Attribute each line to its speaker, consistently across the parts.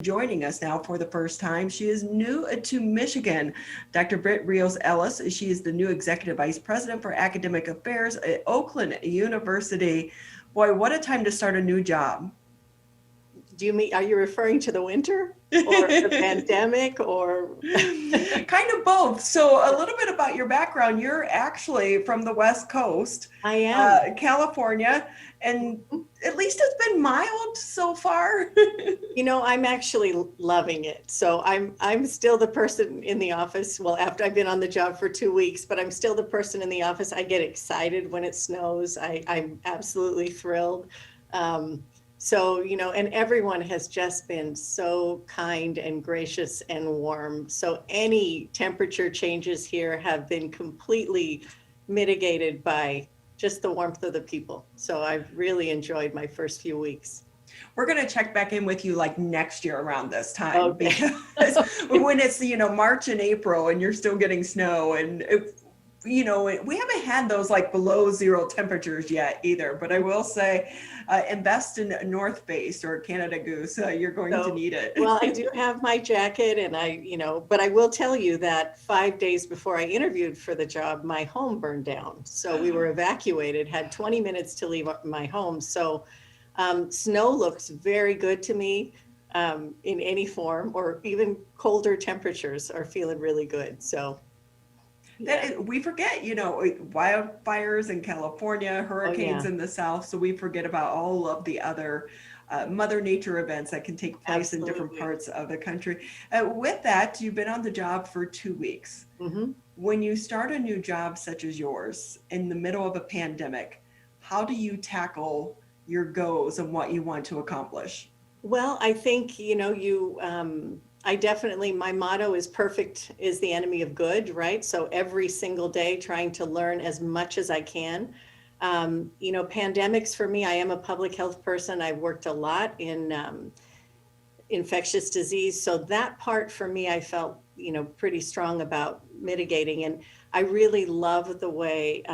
Speaker 1: Joining us now for the first time. She is new to Michigan. Dr. Britt Rios-Ellis. She is the new Executive Vice President for Academic Affairs at Oakland University. Boy, what a time to start a new job.
Speaker 2: Are you referring to the winter or the pandemic or?
Speaker 1: Kind of both. So a little bit about your background. You're actually from the West Coast.
Speaker 2: I am.
Speaker 1: California, and at least it's been mild so far.
Speaker 2: I'm actually loving it. So I'm still the person in the office. Well, after I've been on the job for 2 weeks, but I'm still the person in the office. I get excited when it snows. I'm absolutely thrilled. And everyone has just been so kind and gracious and warm. So any temperature changes here have been completely mitigated by just the warmth of the people. So I've really enjoyed my first few weeks.
Speaker 1: We're going to check back in with you like next year around this time.
Speaker 2: Okay.
Speaker 1: Because when it's, March and April and you're still getting snow and we haven't had those like below zero temperatures yet either, but I will say invest in North Face or Canada Goose. You're going to need it.
Speaker 2: Well, I do have my jacket and but I will tell you that 5 days before I interviewed for the job, my home burned down. So we were evacuated, had 20 minutes to leave my home. So snow looks very good to me in any form, or even colder temperatures are feeling really good. So.
Speaker 1: We forget, wildfires in California, hurricanes in the South. So we forget about all of the other Mother Nature events that can take place in different parts of the country. With that, you've been on the job for 2 weeks.
Speaker 2: Mm-hmm.
Speaker 1: When you start a new job such as yours in the middle of a pandemic, how do you tackle your goals and what you want to accomplish?
Speaker 2: Well, I think, my motto is perfect is the enemy of good, right? So every single day trying to learn as much as I can. Pandemics for me, I am a public health person. I've worked a lot in infectious disease. So that part for me, I felt, pretty strong about mitigating. And I really love the way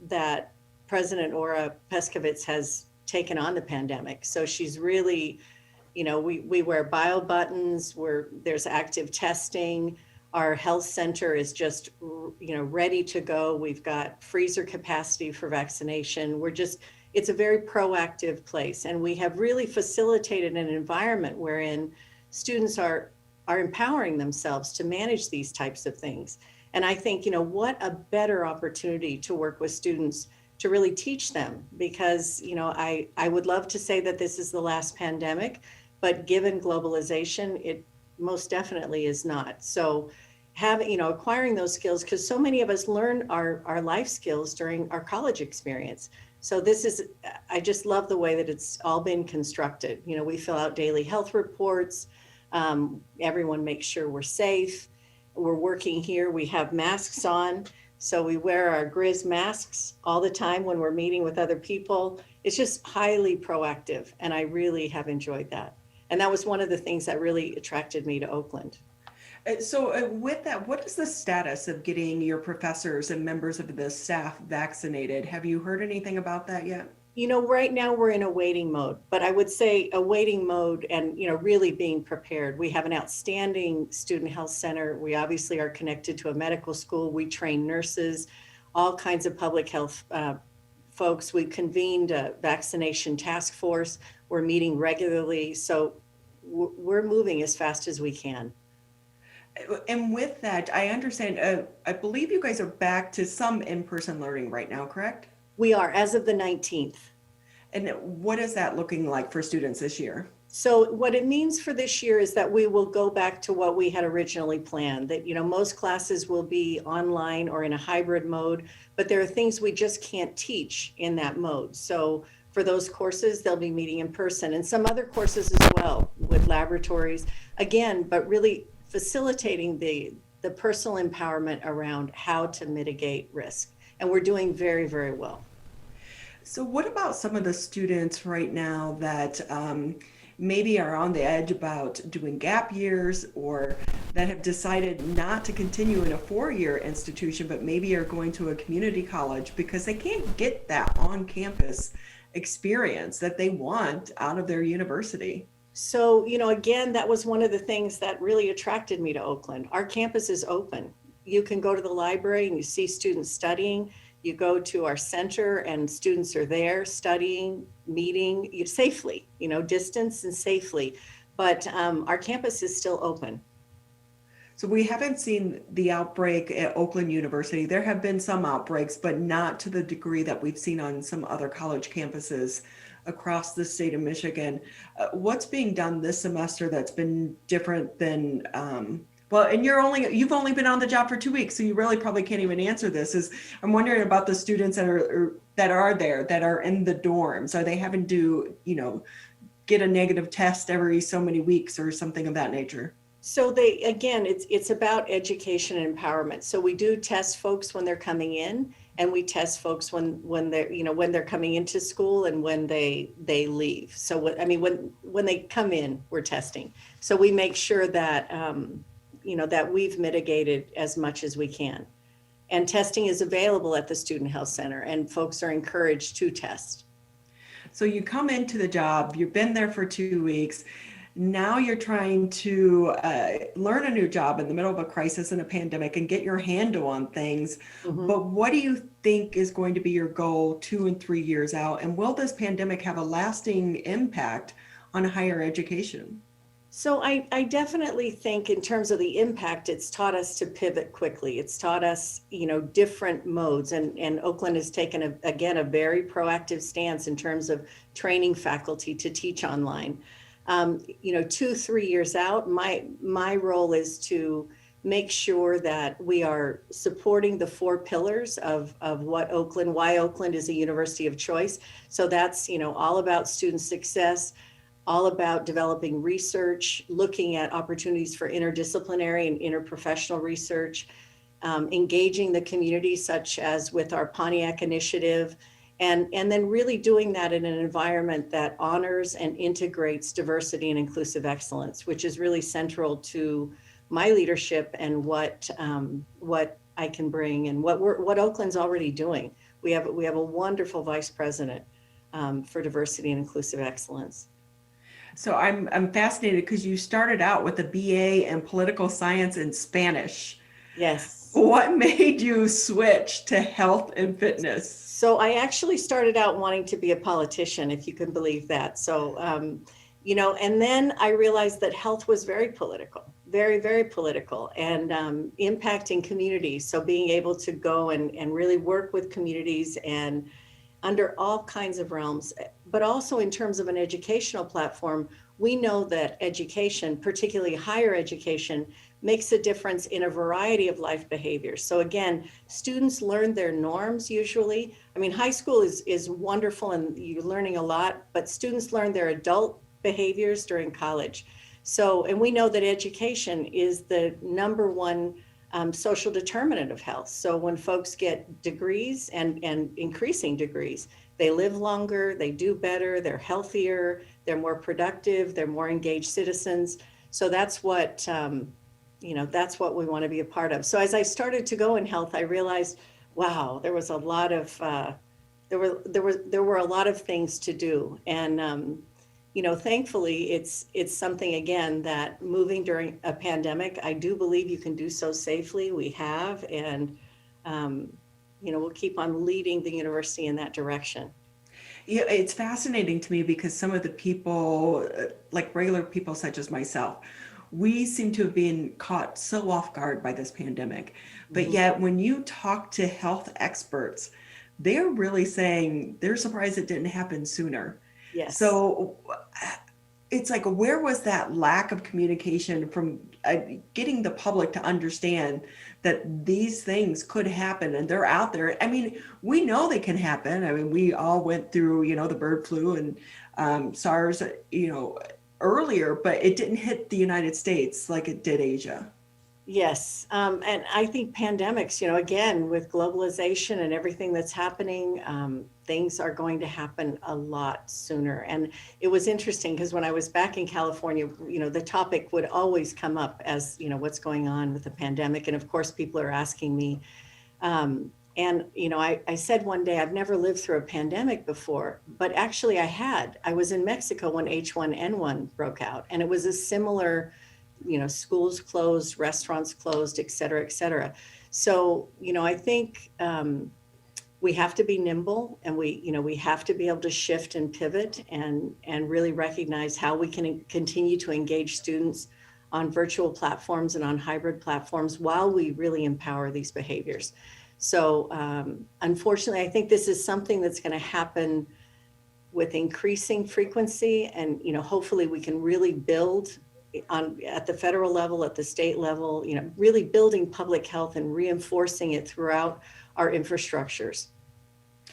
Speaker 2: that President Ora Peskovitz has taken on the pandemic. So she's really, we wear bio buttons, there's active testing. Our health center is just, ready to go. We've got freezer capacity for vaccination. It's a very proactive place. And we have really facilitated an environment wherein students are empowering themselves to manage these types of things. And I think, what a better opportunity to work with students to really teach them, because, I would love to say that this is the last pandemic, but given globalization, it most definitely is not. So acquiring those skills, because so many of us learn our life skills during our college experience. So I just love the way that it's all been constructed. We fill out daily health reports. Everyone makes sure we're safe. We're working here. We have masks on. So we wear our Grizz masks all the time when we're meeting with other people. It's just highly proactive. And I really have enjoyed that. And that was one of the things that really attracted me to Oakland.
Speaker 1: So with that, what is the status of getting your professors and members of the staff vaccinated? Have you heard anything about that yet?
Speaker 2: Right now we're in a waiting mode, but I would say a waiting mode and, really being prepared. We have an outstanding student health center. We obviously are connected to a medical school. We train nurses, all kinds of public health folks. We convened a vaccination task force. We're meeting regularly. So we're moving as fast as we can.
Speaker 1: And with that, I understand, I believe you guys are back to some in-person learning right now, correct?
Speaker 2: We are, as of the 19th.
Speaker 1: And what is that looking like for students this year?
Speaker 2: So what it means for this year is that we will go back to what we had originally planned, that, most classes will be online or in a hybrid mode, but there are things we just can't teach in that mode. So for those courses, they'll be meeting in person, and some other courses as well with laboratories, again, but really facilitating the personal empowerment around how to mitigate risk. And we're doing very, very well.
Speaker 1: So what about some of the students right now that maybe are on the edge about doing gap years, or that have decided not to continue in a 4-year institution, but maybe are going to a community college because they can't get that on-campus experience that they want out of their university?
Speaker 2: So, again, that was one of the things that really attracted me to Oakland. Our campus is open. You can go to the library and you see students studying. You go to our center and students are there studying, meeting safely, distance and safely. But our campus is still open.
Speaker 1: So we haven't seen the outbreak at Oakland University. There have been some outbreaks, but not to the degree that we've seen on some other college campuses across the state of Michigan. What's being done this semester that's been different than, well, and you've only been on the job for 2 weeks, so you really probably can't even answer this. I'm wondering about the students that are there, that are in the dorms. Are they having to, get a negative test every so many weeks or something of that nature?
Speaker 2: So it's about education and empowerment. So we do test folks when they're coming in, and we test folks when they're coming into school and when they leave. So when they come in, we're testing. So we make sure that that we've mitigated as much as we can. And testing is available at the Student Health Center, and folks are encouraged to test.
Speaker 1: So you come into the job, you've been there for 2 weeks. Now you're trying to learn a new job in the middle of a crisis and a pandemic and get your handle on things.
Speaker 2: Mm-hmm.
Speaker 1: But what do you think is going to be your goal 2 and 3 years out? And will this pandemic have a lasting impact on higher education?
Speaker 2: So I definitely think in terms of the impact, it's taught us to pivot quickly. It's taught us, different modes. And Oakland has taken, a very proactive stance in terms of training faculty to teach online. 2-3 years out, my role is to make sure that we are supporting the 4 pillars of why Oakland is a university of choice. So that's, all about student success, all about developing research, looking at opportunities for interdisciplinary and interprofessional research, engaging the community, such as with our Pontiac initiative, and then really doing that in an environment that honors and integrates diversity and inclusive excellence, which is really central to my leadership and what I can bring and what Oakland's already doing. We have a wonderful vice president for diversity and inclusive excellence.
Speaker 1: So I'm fascinated because you started out with a BA in political science and Spanish.
Speaker 2: Yes.
Speaker 1: What made you switch to health and fitness?
Speaker 2: So I actually started out wanting to be a politician, if you can believe that. So, and then I realized that health was very political, very, very political, and impacting communities. So being able to go and really work with communities and under all kinds of realms, but also in terms of an educational platform, we know that education, particularly higher education, makes a difference in a variety of life behaviors. So again, students learn their norms usually. High school is wonderful and you're learning a lot, but students learn their adult behaviors during college. So, and we know that education is the number one social determinant of health. So when folks get degrees and increasing degrees, they live longer, they do better, they're healthier, they're more productive, they're more engaged citizens. So that's what, that's what we want to be a part of. So as I started to go in health, I realized, wow, there was a lot of, there were a lot of things to do. And, thankfully it's something, again, that moving during a pandemic, I do believe you can do so safely. We have, and, we'll keep on leading the university in that direction.
Speaker 1: Yeah, it's fascinating to me because some of the people, like regular people such as myself, we seem to have been caught so off guard by this pandemic. But yet when you talk to health experts, they're really saying they're surprised it didn't happen sooner.
Speaker 2: Yes.
Speaker 1: So it's like, where was that lack of communication from getting the public to understand that these things could happen and they're out there? We know they can happen. We all went through, the bird flu and SARS, earlier, but it didn't hit the United States like it did Asia.
Speaker 2: Yes. And I think pandemics, again, with globalization and everything that's happening, things are going to happen a lot sooner. And it was interesting because when I was back in California, the topic would always come up as, what's going on with the pandemic. And of course, people are asking me, And, I said one day, I've never lived through a pandemic before, but actually I had. I was in Mexico when H1N1 broke out, and it was a similar, schools closed, restaurants closed, et cetera, et cetera. So, I think we have to be nimble, and we have to be able to shift and pivot and really recognize how we can continue to engage students on virtual platforms and on hybrid platforms while we really empower these behaviors. So unfortunately, I think this is something that's going to happen with increasing frequency, and hopefully we can really build at the federal level, at the state level, really building public health and reinforcing it throughout our infrastructures.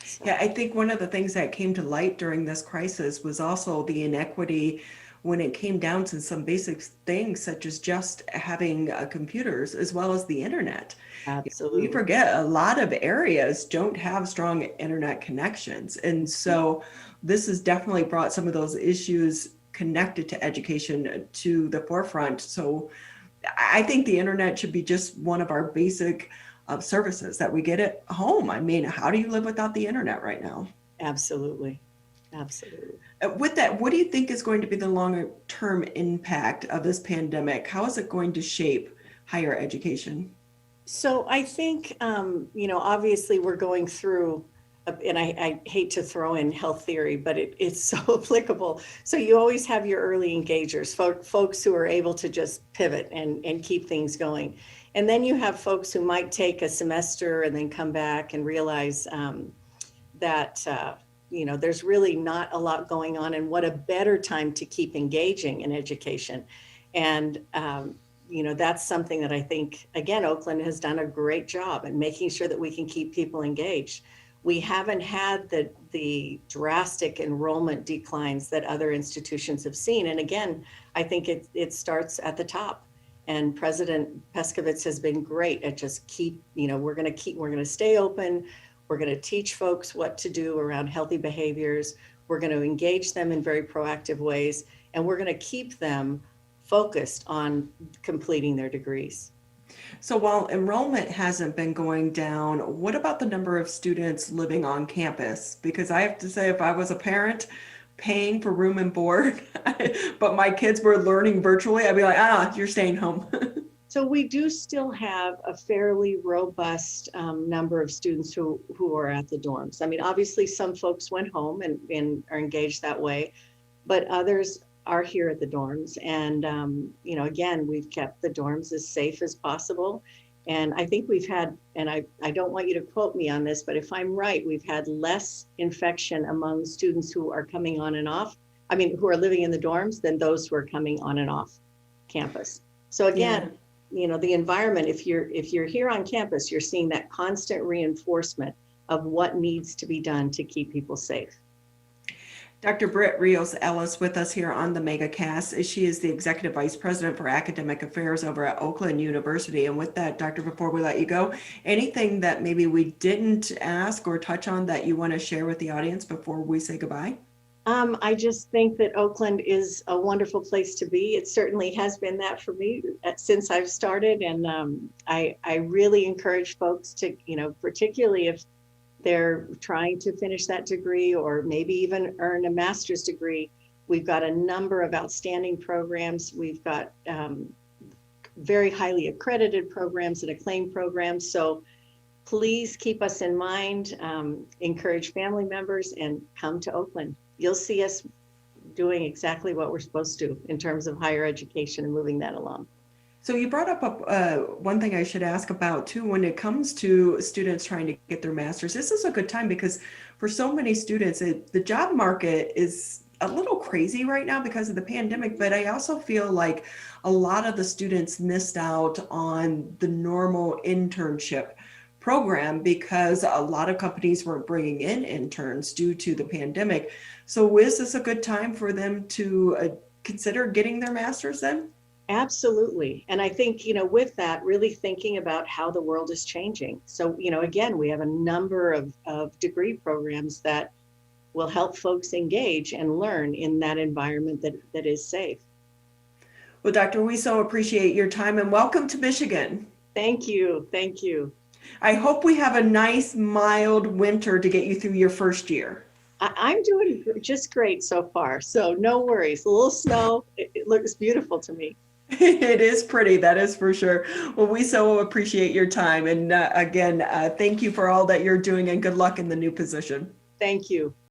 Speaker 2: So.
Speaker 1: Yeah, I think one of the things that came to light during this crisis was also the inequity when it came down to some basic things such as just having computers as well as the internet.
Speaker 2: Absolutely.
Speaker 1: We forget a lot of areas don't have strong internet connections. And so this has definitely brought some of those issues connected to education to the forefront. So I think the internet should be just one of our basic services that we get at home. I mean, how do you live without the internet right now?
Speaker 2: Absolutely. Absolutely.
Speaker 1: With that, what do you think is going to be the longer term impact of this pandemic? How is it going to shape higher education?
Speaker 2: So I think, obviously we're going through, and I hate to throw in health theory, but it's so applicable. So you always have your early engagers, folks who are able to just pivot and keep things going. And then you have folks who might take a semester and then come back and realize that, there's really not a lot going on, and what a better time to keep engaging in education. And, that's something that I think, again, Oakland has done a great job in making sure that we can keep people engaged. We haven't had the drastic enrollment declines that other institutions have seen. And again, I think it starts at the top. And President Peskovitz has been great at just we're going to stay open. We're going to teach folks what to do around healthy behaviors. We're going to engage them in very proactive ways, and we're going to keep them focused on completing their degrees.
Speaker 1: So while enrollment hasn't been going down, what about the number of students living on campus? Because I have to say, if I was a parent paying for room and board, but my kids were learning virtually, I'd be like, you're staying home.
Speaker 2: So we do still have a fairly robust number of students who are at the dorms. I mean, obviously some folks went home and are engaged that way, but others are here at the dorms. And, again, we've kept the dorms as safe as possible. And I think we've had, and I don't want you to quote me on this, but if I'm right, we've had less infection among students who are coming on and off, who are living in the dorms, than those who are coming on and off campus. So again, the environment, if you're here on campus, you're seeing that constant reinforcement of what needs to be done to keep people safe.
Speaker 1: Dr. Britt Rios-Ellis with us here on the MegaCast. She is the Executive Vice President for Academic Affairs over at Oakland University. And with that, Doctor, before we let you go, anything that maybe we didn't ask or touch on that you want to share with the audience before we say goodbye?
Speaker 2: I just think that Oakland is a wonderful place to be. It certainly has been that for me since I've started. And I really encourage folks to, particularly if they're trying to finish that degree or maybe even earn a master's degree, we've got a number of outstanding programs. We've got very highly accredited programs and acclaimed programs. So please keep us in mind, encourage family members, and come to Oakland. You'll see us doing exactly what we're supposed to in terms of higher education and moving that along.
Speaker 1: So you brought up one thing I should ask about too, when it comes to students trying to get their master's. This is a good time because for so many students, the job market is a little crazy right now because of the pandemic, but I also feel like a lot of the students missed out on the normal internship program because a lot of companies weren't bringing in interns due to the pandemic. So is this a good time for them to consider getting their master's then?
Speaker 2: Absolutely. And I think, with that, really thinking about how the world is changing. So, again, we have a number of degree programs that will help folks engage and learn in that environment that is safe.
Speaker 1: Well, Doctor, we so appreciate your time and welcome to Michigan.
Speaker 2: Thank you. Thank you.
Speaker 1: I hope we have a nice, mild winter to get you through your first year.
Speaker 2: I'm doing just great so far. So no worries. A little snow. It looks beautiful to me.
Speaker 1: It is pretty, that is for sure. Well, we so appreciate your time. And again, thank you for all that you're doing and good luck in the new position.
Speaker 2: Thank you.